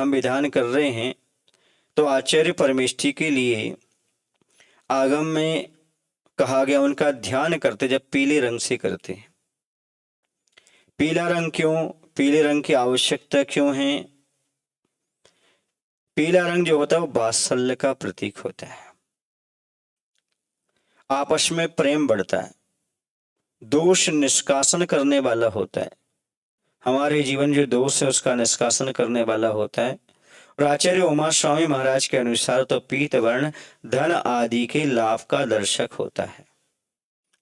हम विधान कर रहे हैं तो आचार्य परमेष्ठी के लिए आगम में कहा गया उनका ध्यान करते जब पीले रंग से करते हैं। पीला रंग क्यों, पीले रंग की आवश्यकता क्यों है? पीला रंग जो होता है वो वात्सल्य का प्रतीक होता है, आपस में प्रेम बढ़ता है, दोष निष्कासन करने वाला होता है। हमारे जीवन जो दोष है उसका निष्कासन करने वाला होता है। और आचार्य उमा स्वामी महाराज के अनुसार तो पीत वर्ण धन आदि के लाभ का दर्शक होता है।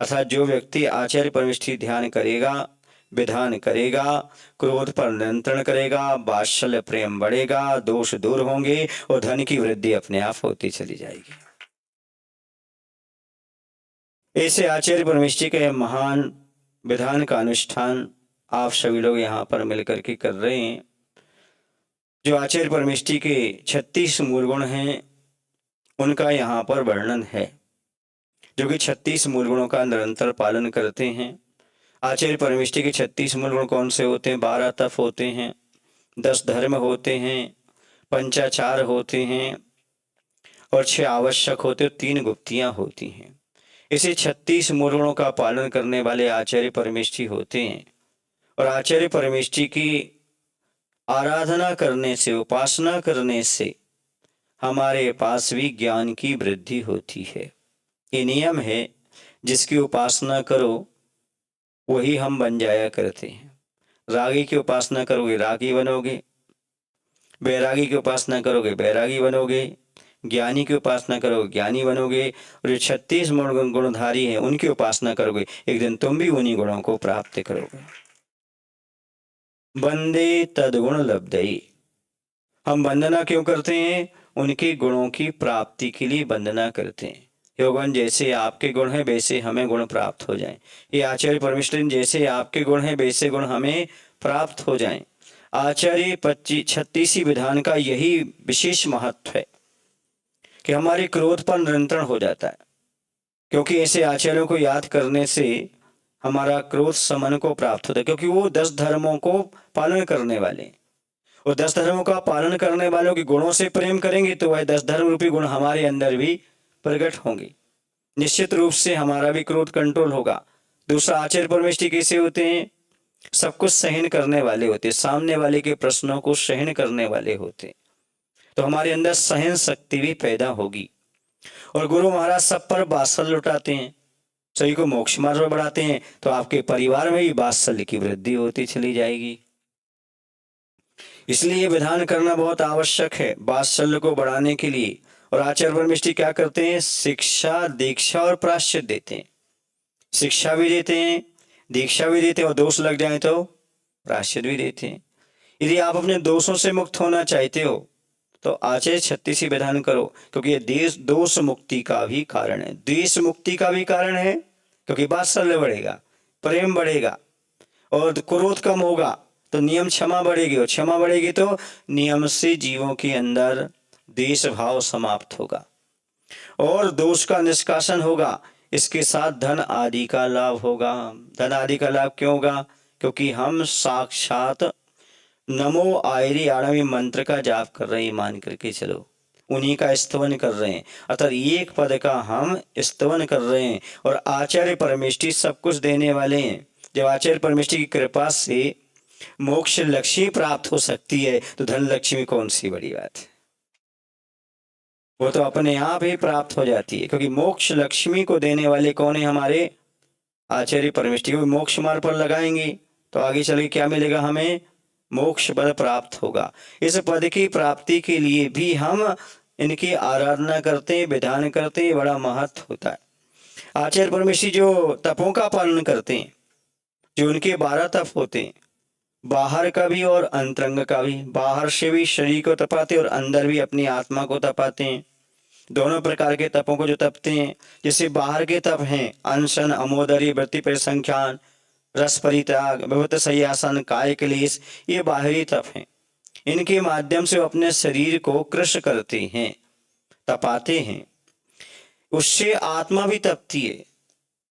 अर्थात जो व्यक्ति आचार्य परमेष्ठी ध्यान करेगा, विधान करेगा, क्रोध पर नियंत्रण करेगा, वात्सल्य प्रेम बढ़ेगा, दोष दूर होंगे और धन की वृद्धि अपने आप होती चली जाएगी। ऐसे आचार्य परमेष्ठी के महान विधान का अनुष्ठान आप सभी लोग यहाँ पर मिलकर के कर रहे हैं। जो आचार्य परमेष्ठी के 36 मूल गुण हैं उनका यहाँ पर वर्णन है, जो कि 36 मूल गुणों का निरंतर पालन करते हैं। आचार्य परमेष्ठी के 36 मूल गुण कौन से होते हैं? 12 तप होते हैं, 10 धर्म होते हैं, पंचाचार होते हैं और 6 आवश्यक होते हैं, 3 गुप्तियां होती हैं। इसे 36 मूल गुणों का पालन करने वाले आचार्य परमेष्ठी होते हैं। और आचार्य परमेष्ठी की आराधना करने से, उपासना करने से हमारे पास भी ज्ञान की वृद्धि होती है। ये नियम है, जिसकी उपासना करो वही हम बन जाया करते हैं। रागी की उपासना करोगे रागी बनोगे, बैरागी की उपासना करोगे बैरागी बनोगे, ज्ञानी की उपासना करोगे ज्ञानी बनोगे। और जो 36 गुणधारी हैं उनकी उपासना करोगे, एक दिन तुम भी उन्हीं गुणों को प्राप्त करोगे। वंदे तदगुण लब्धये। हम वंदना क्यों करते हैं? उनके गुणों की प्राप्ति के लिए वंदना करते हैं। योगन जैसे आपके गुण हैं वैसे हमें गुण प्राप्त हो जाएं। ये आचार्य परमेश्वर जैसे आपके गुण हैं वैसे गुण हमें प्राप्त हो जाएं। आचार्य 36 विधान का यही विशेष महत्व है कि हमारे क्रोध पर नियंत्रण हो जाता है, क्योंकि ऐसे आचार्यों को याद करने से हमारा क्रोध समन को प्राप्त होता है, क्योंकि वो 10 धर्मों को पालन करने वाले हैं। और 10 धर्मों का पालन करने वालों के गुणों से प्रेम करेंगे तो वह 10 धर्म रूपी गुण हमारे अंदर भी प्रकट होंगे। निश्चित रूप से हमारा भी क्रोध कंट्रोल होगा। दूसरा, आचार्य परमेष्ठी कैसे होते हैं? सब कुछ सहन करने वाले होते, सामने वाले के प्रश्नों को सहन करने वाले होते, तो हमारे अंदर सहन शक्ति भी पैदा होगी। और गुरु महाराज सब पर वात्सल्य लुटाते हैं, सभी को मोक्ष मार्ग पर बढ़ाते हैं, तो आपके परिवार में भी वात्सल्य की वृद्धि होती चली जाएगी। इसलिए विधान करना बहुत आवश्यक है वात्सल्य को बढ़ाने के लिए। और आचार्य परमेष्ठी क्या करते हैं? शिक्षा, दीक्षा और प्रायश्चित देते हैं। शिक्षा भी देते हैं, दीक्षा भी देते हैं, और दोष लग जाए तो प्रायश्चित भी देते हैं। यदि आप अपने दोषों से मुक्त होना चाहते हो तो आचार्य 36 विधान करो, क्योंकि ये देश दोष मुक्ति का भी कारण है, द्वेष मुक्ति का भी कारण है, क्योंकि वात्सल्य बढ़ेगा, प्रेम बढ़ेगा और क्रोध कम होगा तो नियम क्षमा बढ़ेगी, और क्षमा बढ़ेगी तो नियम से जीवों के अंदर द्वेष भाव समाप्त होगा और दोष का निष्कासन होगा। इसके साथ धन आदि का लाभ होगा। धन आदि का लाभ क्यों होगा? क्योंकि हम साक्षात नमो आयरी आड़मी मंत्र का जाप कर रहे हैं, मान करके चलो, उन्हीं का स्तवन कर रहे हैं, अर्थात एक पद का हम स्तवन कर रहे हैं। और आचार्य परमेष्ठी सब कुछ देने वाले हैं। जब आचार्य परमेष्ठी की कृपा से मोक्ष लक्ष्मी प्राप्त हो सकती है तो धन लक्ष्मी कौन सी बड़ी बात है, वो तो अपने आप ही प्राप्त हो जाती है। क्योंकि मोक्ष लक्ष्मी को देने वाले कौन है? हमारे आचार्य परमेष्ठी को मोक्ष मार्ग पर लगाएंगे तो आगे चल के क्या मिलेगा? हमें मोक्ष पद प्राप्त होगा। इस पद की प्राप्ति के लिए भी हम इनकी आराधना करते हैं, विधान करते हैं, बड़ा महत्व होता है। आचार्य परमेष्ठी जो तपों का पालन करते हैं, जो उनके 12 तप होते हैं, बाहर का भी और अंतरंग का भी, बाहर से भी शरीर को तपाते और अंदर भी अपनी आत्मा को तपाते हैं। दोनों प्रकार के तपों को जो तपते हैं, जैसे बाहर के तप हैं अनशन, अमोदरी, वृत्ति परिसंख्यान, रस परित्याग, विभूत संयासन, काय क्लेश, ये बाहरी तप हैं। इनके माध्यम से वो अपने शरीर को कृश करते हैं, तपाते हैं, उससे आत्मा भी तपती है।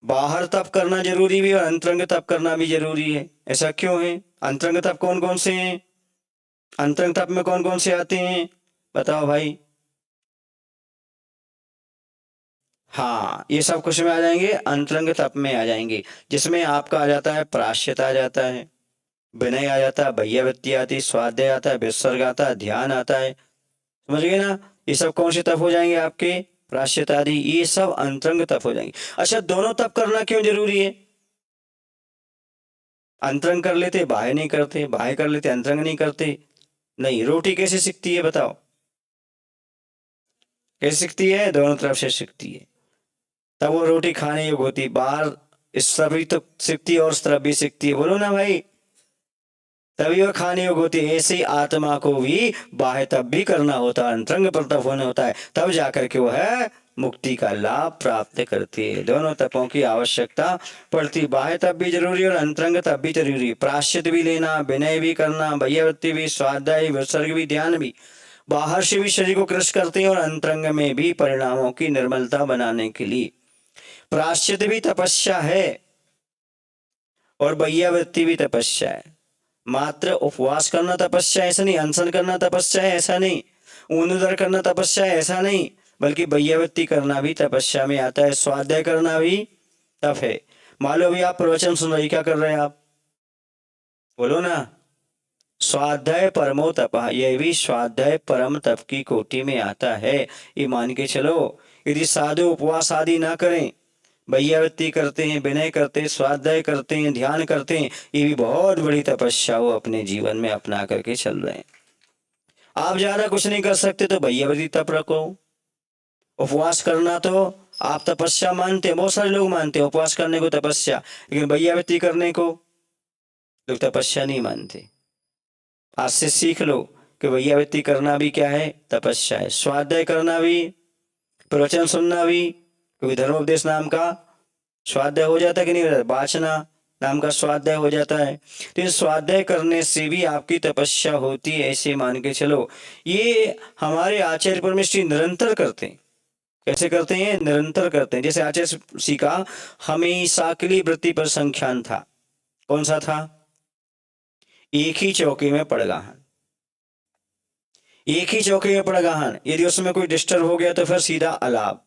बाहर तप करना जरूरी भी और अंतरंग तप करना भी जरूरी है। ऐसा क्यों है? अंतरंग तप कौन कौन से हैं? अंतरंग तप में कौन कौन से आते हैं, बताओ भाई। हाँ, ये सब कुछ में आ जाएंगे, अंतरंग तप में आ जाएंगे, जिसमें आपका आ जाता है प्राश्चित आ जाता है, विनय आ जाता है, भैयावृत्ति आती है, स्वाध्याय आता है, विसर्ग आता है, ध्यान आता है। समझ गए ना। ये सब कौन से तप हो जाएंगे आपके, प्राश्चित आदि, ये सब अंतरंग तप हो जाएंगे। अच्छा, दोनों तप करना क्यों जरूरी है? अंतरंग कर लेते बाह्य नहीं करते, बाह्य कर लेते अंतरंग नहीं करते। नहीं, रोटी कैसे सिकती है बताओ, कैसे सिकती है, दोनों तरफ से सिकती है, तब वो रोटी खाने योग्य होती है। बाहर इस तरफ भी तो सिकती है और उस तरफ भी सिकती है, बोलो ना भाई, तभी वो खाने योग्य होती है। ऐसे ही आत्मा को भी बाह्य तप भी करना होता है, अंतरंग पर तप होना होता है, तब जाकर के वो है मुक्ति का लाभ प्राप्त करती है। दोनों तपों की आवश्यकता पड़ती, बाह्य तप भी जरूरी है और अंतरंग तप भी जरूरी है। प्रायश्चित भी लेना, विनय भी करना, भैयावृत्ति भी, स्वाध्याय, विसर्ग भी, ध्यान भी, बाहर से भी शरीर को कृष करते हैं और अंतरंग में भी परिणामों की निर्मलता बनाने के लिए। प्रायश्चित भी तपस्या है और भैयावृत्ति भी तपस्या है। मात्र उपवास करना तपस्या ऐसा नहीं, अनशन करना तपस्या है ऐसा नहीं, ऊन उदर करना तपस्या है ऐसा नहीं, बल्कि भैयावृत्ति करना भी तपस्या में आता है, स्वाध्याय करना भी तप है। मान लो अभी आप प्रवचन सुन रहे, क्या कर रहे हैं आप, बोलो ना, स्वाध्याय परमो तप, यह भी स्वाध्याय परम तप की कोटि में आता है। ये मान के चलो, यदि साधु उपवास आदि ना करें, भैयावृत्ति करते हैं, विनय करते हैं, स्वाध्याय करते हैं, ध्यान करते हैं, ये भी बहुत बड़ी तपस्या वो अपने जीवन में अपना करके चल रहे हैं। आप ज्यादा कुछ नहीं कर सकते तो भैयावृत्ति तप रखो। उपवास करना तो आप तपस्या मानते हैं, बहुत सारे लोग मानते हैं उपवास करने को तपस्या, लेकिन भैयावृत्ति करने को लोग तपस्या नहीं मानते। आज से सीख लो कि भैयावृत्ति करना भी क्या है, तपस्या है। स्वाध्याय करना भी, प्रवचन सुनना भी, क्योंकि धर्मोपदेश नाम का स्वाध्याय हो जाता है कि नहीं हो जाता, वाचना नाम का स्वाध्याय हो जाता है। तो इस स्वाध्याय करने से भी आपकी तपस्या होती है, ऐसे मान के चलो। ये हमारे आचार्य परमेश्वर निरंतर करते हैं। कैसे करते हैं, निरंतर करते हैं। जैसे आचार्य सी का हमेशा के लिए वृत्ति पर संख्यान था, कौन सा था, एक ही चौके में पड़गाहन, एक ही चौके में पड़गाहन, यदि उसमें कोई डिस्टर्ब हो गया तो फिर सीधा अलाप,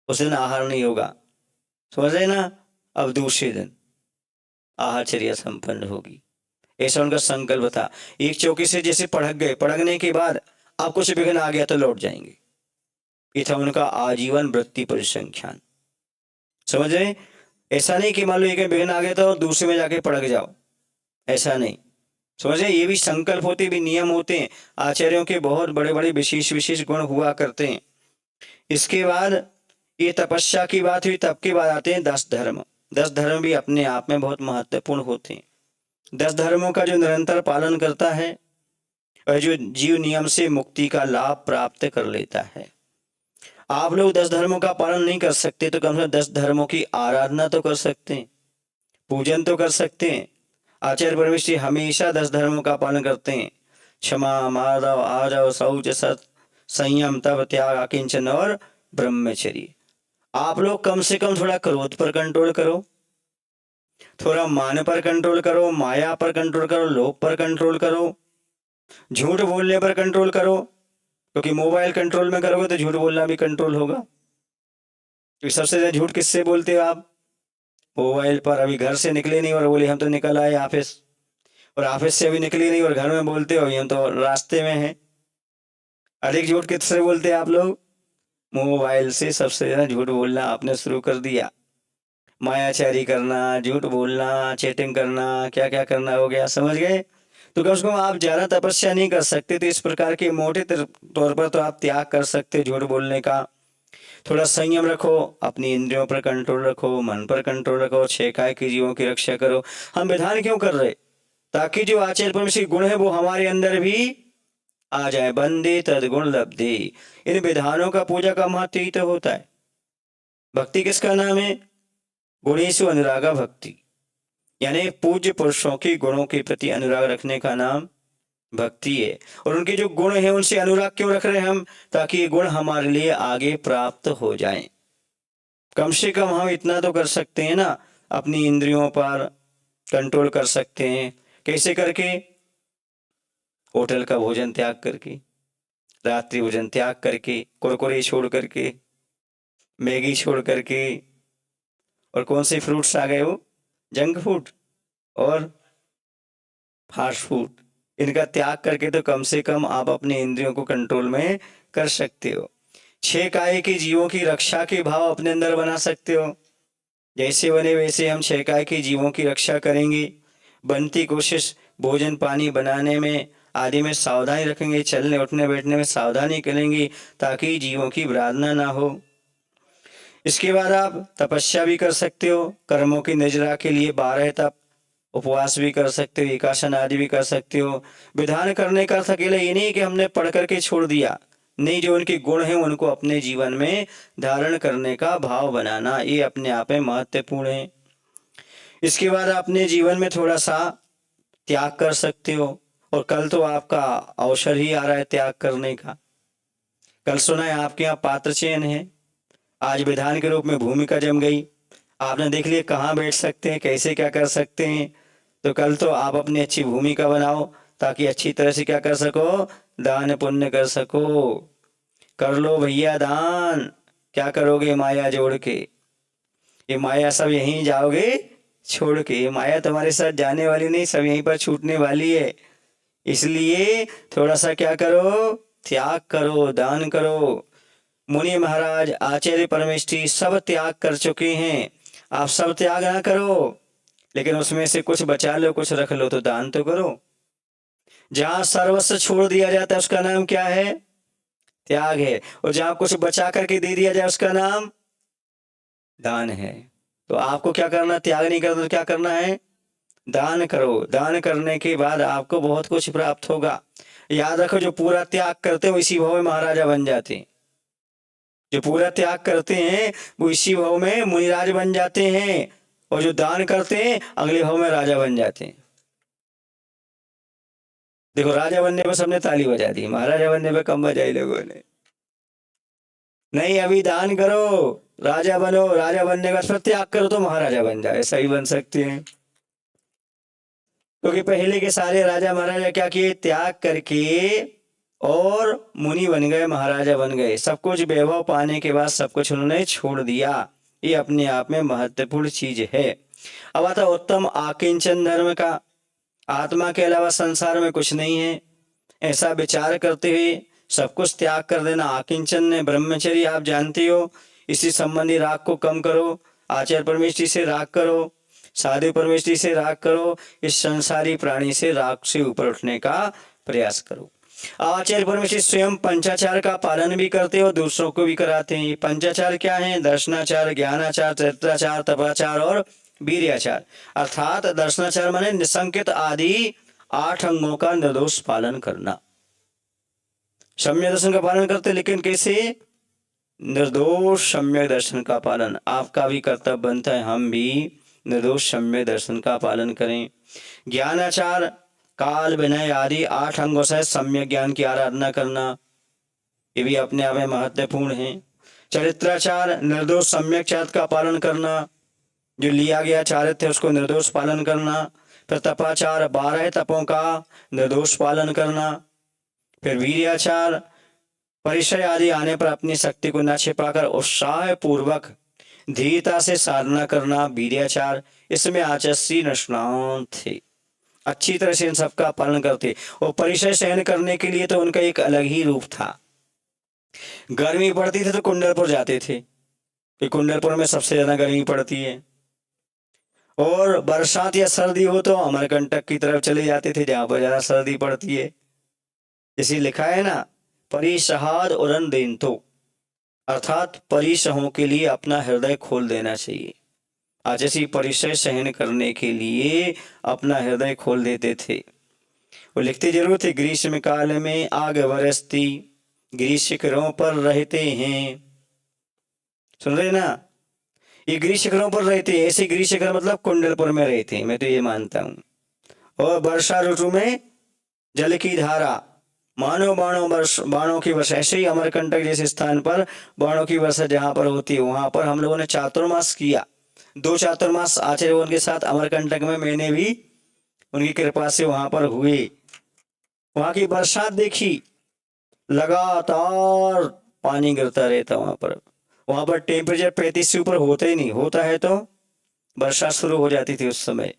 उस दिन आहार नहीं होगा, समझ रहे ना। अब दूसरे दिन आहारचर्या संपन्न होगी, ऐसा उनका संकल्प था। एक चौके से जैसे पढ़क गए, पढ़कने के बाद आप कुछ विघ्न आ गया तो लौट जाएंगे, ये था उनका आजीवन वृत्ति परिसंख्यान, समझ रहे। ऐसा नहीं कि मान लो एक विघ्न आ गया तो दूसरे में जाके पढ़क जाओ, ऐसा नहीं, समझ रहे। ये भी संकल्प होते, भी नियम होते हैं, आचार्यों के बहुत बड़े बड़े विशेष विशेष गुण हुआ करते हैं। इसके बाद ये तपस्या की बात हुई, तब के बाद आते हैं 10 धर्म। 10 धर्म भी अपने आप में बहुत महत्वपूर्ण होते हैं। 10 धर्मों का जो निरंतर पालन करता है और जो जीव नियम से मुक्ति का लाभ प्राप्त कर लेता है। आप लोग 10 धर्मों का पालन नहीं कर सकते तो कम से कम 10 धर्मों की आराधना तो कर सकते हैं, पूजन तो कर सकते हैं। आचार्य परमेश्वर हमेशा 10 धर्मों का पालन करते हैं, क्षमा, माधव, आजव, शौच, सत, संयम, तप, त्याग, अकिंचन और ब्रह्मचर्य। आप लोग कम से कम थोड़ा क्रोध पर कंट्रोल करो, थोड़ा मान पर कंट्रोल करो, माया पर कंट्रोल करो, लोभ पर कंट्रोल करो, झूठ बोलने पर कंट्रोल करो, क्योंकि मोबाइल कंट्रोल में करोगे तो झूठ बोलना भी कंट्रोल होगा। तो सबसे ज्यादा झूठ किससे बोलते हो आप, मोबाइल पर। अभी घर से निकले नहीं और बोले हम तो निकल आए ऑफिस, और ऑफिस से अभी निकले नहीं और घर में बोलते हो हम तो रास्ते में हैं। अधिक झूठ किससे बोलते हैं आप लोग, मोबाइल से सबसे ज्यादा झूठ बोलना आपने शुरू कर दिया। मायाचारी करना, झूठ बोलना, चैटिंग करना, क्या क्या करना हो गया, समझ गए। तो कम से कम आप ज्यादा तपस्या नहीं कर सकते तो इस प्रकार के मोटे तौर पर तो आप त्याग कर सकते झूठ बोलने का। थोड़ा संयम रखो, अपनी इंद्रियों पर कंट्रोल रखो, मन पर कंट्रोल रखो, छह काय की जीवों की रक्षा करो। हम विधान क्यों कर रहे, ताकि जो आचार्य परमेश्वर गुण है वो हमारे अंदर भी आ जाए, बंदे तदगुण लब्धे। इन विधानों का पूजा का महत्व ही तो होता है। भक्ति किसका नाम है, गुणेशु अनुरागा भक्ति, यानी पूज्य पुरुषों के गुणों के प्रति अनुराग रखने का नाम भक्ति है। और उनके जो गुण हैं उनसे अनुराग क्यों रख रहे हैं हम, ताकि ये गुण हमारे लिए आगे प्राप्त हो जाएं। कम से कम हम इतना तो कर सकते हैं ना, अपनी इंद्रियों पर कंट्रोल कर सकते हैं। कैसे करके, होटल का भोजन त्याग करके, रात्रि भोजन त्याग करके, कुरकुरे छोड़ करके, मैगी छोड़ करके, और कौन से फ्रूट्स आ गए वो, जंक फूड और फास्ट फूड, इनका त्याग करके तो कम से कम आप अपने इंद्रियों को कंट्रोल में कर सकते हो। छह काय के जीवों की रक्षा के भाव अपने अंदर बना सकते हो। जैसे बने वैसे हम छह काय के जीवों की रक्षा करेंगे। बनती कोशिश भोजन पानी बनाने में आदि में सावधानी रखेंगे, चलने उठने बैठने में सावधानी करेंगे ताकि जीवों की विराधना ना हो। इसके बाद आप तपस्या भी कर सकते हो, कर्मों की निजरा के लिए 12 तप, उपवास भी कर सकते हो, एकासन आदि भी कर सकते हो। विधान करने का अर्थ अकेला ये नहीं कि हमने पढ़ करके छोड़ दिया, नहीं, जो उनके गुण हैं उनको अपने जीवन में धारण करने का भाव बनाना, ये अपने आप में महत्वपूर्ण है। इसके बाद अपने जीवन में थोड़ा सा त्याग कर सकते हो, और कल तो आपका अवसर ही आ रहा है त्याग करने का। कल सुना है आपके यहाँ पात्र चयन है, आज विधान के रूप में भूमिका जम गई, आपने देख लिया कहाँ बैठ सकते हैं, कैसे क्या कर सकते हैं। तो कल तो आप अपनी अच्छी भूमिका बनाओ ताकि अच्छी तरह से क्या कर सको, दान पुण्य कर सको। कर लो भैया दान, क्या करोगे माया जोड़ के, ये माया सब यहीं जाओगे छोड़ के, ये माया तुम्हारे साथ जाने वाली नहीं, सब यहीं पर छूटने वाली है। इसलिए थोड़ा सा क्या करो, त्याग करो, दान करो। मुनि महाराज आचार्य परमेष्ठी सब त्याग कर चुके हैं, आप सब त्याग ना करो, लेकिन उसमें से कुछ बचा लो, कुछ रख लो, तो दान तो करो। जहां सर्वस्व छोड़ दिया जाता है उसका नाम क्या है, त्याग है, और जहां कुछ बचा करके दे दिया जाए उसका नाम दान है। तो आपको क्या करना, त्याग नहीं करना तो क्या करना है, दान करो। दान करने के बाद आपको बहुत कुछ प्राप्त होगा। याद रखो, जो पूरा त्याग करते हो इसी भाव में महाराजा बन जाते हैं, जो पूरा त्याग करते हैं वो इसी भाव में मुनिराज बन जाते हैं, और जो दान करते हैं अगले भाव में राजा बन जाते हैं। देखो, राजा बनने पर सबने ताली बजा दी, महाराजा बनने पर कम बजाई लोगों ने। नहीं, अभी दान करो, राजा बनो, राजा बनने के बाद फिर त्याग करो तो महाराजा बन जाए, सही बन सकते हैं। क्योंकि पहले के सारे राजा महाराजा क्या किए, त्याग करके और मुनि बन गए, महाराजा बन गए, सब कुछ वैभव पाने के बाद सब कुछ उन्होंने छोड़ दिया। ये अपने आप में महत्वपूर्ण चीज है। अब आता उत्तम आकिंचन धर्म का, आत्मा के अलावा संसार में कुछ नहीं है, ऐसा विचार करते हुए सब कुछ त्याग कर देना आकिंचन ने। ब्रह्मचर्य आप जानते हो, इसी संबंधी राग को कम करो, आचार्य परमेष्ठी से राग करो, साधु परमेष्ठी से राग करो, इस संसारी प्राणी से राग से ऊपर उठने का प्रयास करो। आचार्य परमेष्ठी स्वयं पंचाचार का पालन भी करते हो, दूसरों को भी कराते हैं। पंचाचार क्या है, दर्शनाचार, ज्ञानाचार, चरित्राचार, तपाचार और वीर्याचार। अर्थात दर्शनाचार माने निसंकित आदि 8 अंगों का निर्दोष पालन करना। सम्यक दर्शन का पालन करते, लेकिन कैसे, निर्दोष सम्यक दर्शन का पालन। आपका भी कर्तव्य बनता है हम भी निर्दोष सम्यक दर्शन का पालन करें। ज्ञानाचार, काल विनय आदि 8 अंगों से सम्यक ज्ञान की आराधना करना, ये भी अपने आप में महत्वपूर्ण है। चरित्राचार, निर्दोष सम्यक चरित्र का पालन करना, जो लिया गया चारित्र है उसको निर्दोष पालन करना। फिर तपाचार, 12 तपों का निर्दोष पालन करना। फिर वीर्याचार, परिचय आदि आने पर अपनी शक्ति को न छिपाकर उत्साह पूर्वक धीरता से साधना करना, वीर्याचार। इसमें आचस्वी निष्णात थे, अच्छी तरह से इन सबका पालन करते। और परिचय सहन करने के लिए तो उनका एक अलग ही रूप था। गर्मी पड़ती थी तो कुंडलपुर जाते थे, कि कुंडलपुर में सबसे ज्यादा गर्मी पड़ती है, और बरसात या सर्दी हो तो अमरकंटक की तरफ चले जाते थे जहां पर ज्यादा सर्दी पड़ती है। इसी लिखा है ना, परिसहाद उरन देन, तो अर्थात परिसहों के लिए अपना हृदय खोल देना चाहिए। आज ऐसी परिचय सहन करने के लिए अपना हृदय खोल देते थे। वो लिखते जरूर थे, ग्रीष्म काल में आग बरसती, ग्रीष्म शिखरों पर रहते हैं। सुन रहे ना, ये ग्रीष्म शिखरों पर रहते हैं, ऐसे ग्रीष्म शिखर मतलब कुंडलपुर में रहते हैं, मैं तो ये मानता हूं। और वर्षा ऋतु में जल की धारा, मानो बाणों की वर्षा, ऐसे ही अमरकंटक जैसे स्थान पर बाणों की वर्षा जहां पर होती है, वहां पर हम लोगों ने चातुर्मास किया। 2 चातुर्मास आचार्य उनके साथ अमरकंटक में मैंने भी उनकी कृपा से वहां पर हुए। वहां की बरसात देखी, लगातार पानी गिरता रहता वहां पर टेम्परेचर 35 से ऊपर होता ही नहीं, होता है तो वर्षा शुरू हो जाती थी उस समय।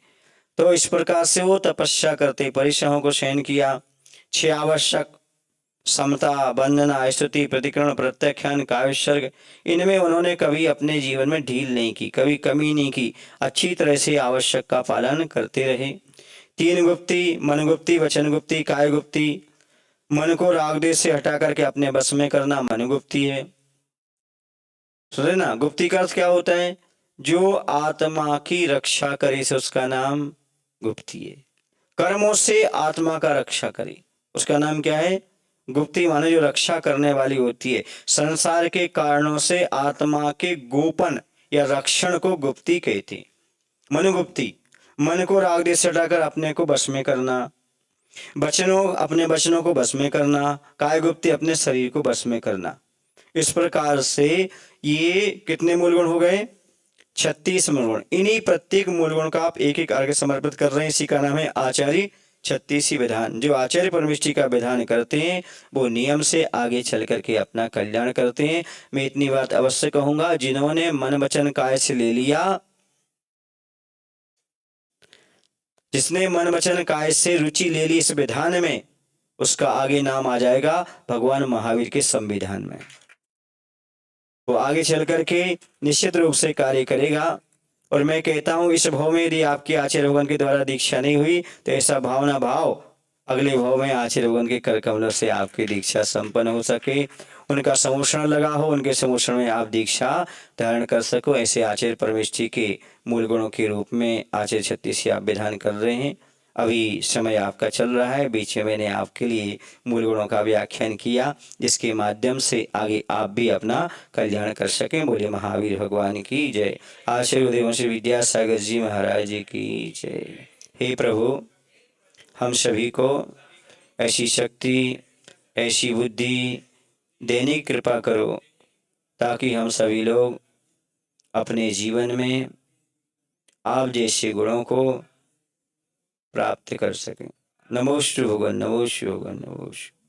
तो इस प्रकार से वो तपस्या करते, परिश्रमों को सहन किया। 6 आवश्यक समता, वंदना, स्तुति, प्रतिकरण, प्रत्याख्यान, काव्यसर्ग, इनमें उन्होंने कभी अपने जीवन में ढील नहीं की, कभी कमी नहीं की, अच्छी तरह से आवश्यक का पालन करते रहे। 3 गुप्ती, मन गुप्ती, वचन गुप्ती, काय गुप्ती। मन को राग देश से हटा करके अपने बस में करना मन गुप्ती है। सुने ना, गुप्ती का अर्थ क्या होता है? जो आत्मा की रक्षा करे से उसका नाम गुप्ती है। कर्मों से आत्मा का रक्षा करे उसका नाम क्या है? गुप्ती। माने जो रक्षा करने वाली होती है। संसार के कारणों से आत्मा के गोपन या रक्षण को गुप्ती कहते हैं। मनुगुप्ती, मन को राग देश से हटाकर अपने को बस में करना। वचनों, अपने वचनों को बस में करना। काय गुप्ती, अपने शरीर को बस में करना। इस प्रकार से ये कितने मूल गुण हो गए? 36 मूल गुण। इन्हीं प्रत्येक मूल गुण का आप एक एक अर्घ्य समर्पित कर रहे हैं। इसी का नाम है आचार्य 36 विधान। जो आचार्य परमेष्टि का विधान करते हैं वो नियम से आगे चल करके अपना कल्याण करते हैं। मैं इतनी बात अवश्य कहूंगा, जिन्होंने मन वचन काय से ले लिया, जिसने मन वचन काय से रुचि ले ली इस विधान में, उसका आगे नाम आ जाएगा भगवान महावीर के संविधान में। वो आगे चल करके निश्चित रूप से कार्य करेगा। और मैं कहता हूं इस भाव में यदि आपके आचार्य भगवान के द्वारा दीक्षा नहीं हुई तो ऐसा भावना भाव अगले भाव में आचार्य भगवान के कर कमलों से आपकी दीक्षा संपन्न हो सके, उनका समोषण लगा हो, उनके समोषण में आप दीक्षा धारण कर सको, ऐसे आचार्य परमेष्ठी के मूल गुणों के रूप में आचार्य 36 आप विधान कर रहे हैं। अभी समय आपका चल रहा है, बीच में मैंने आपके लिए मूल गुणों का व्याख्यान किया जिसके माध्यम से आगे आप भी अपना कल्याण कर सकें। बोले महावीर भगवान की जय। आचार्य देव श्री विद्यासागर जी महाराज जी की जय। हे प्रभु, हम सभी को ऐसी शक्ति, ऐसी बुद्धि देने की कृपा करो ताकि हम सभी लोग अपने जीवन में आप जैसे गुणों को प्राप्त कर सकें। नमो शिवाय, नमो शिवाय, नमो शिवाय।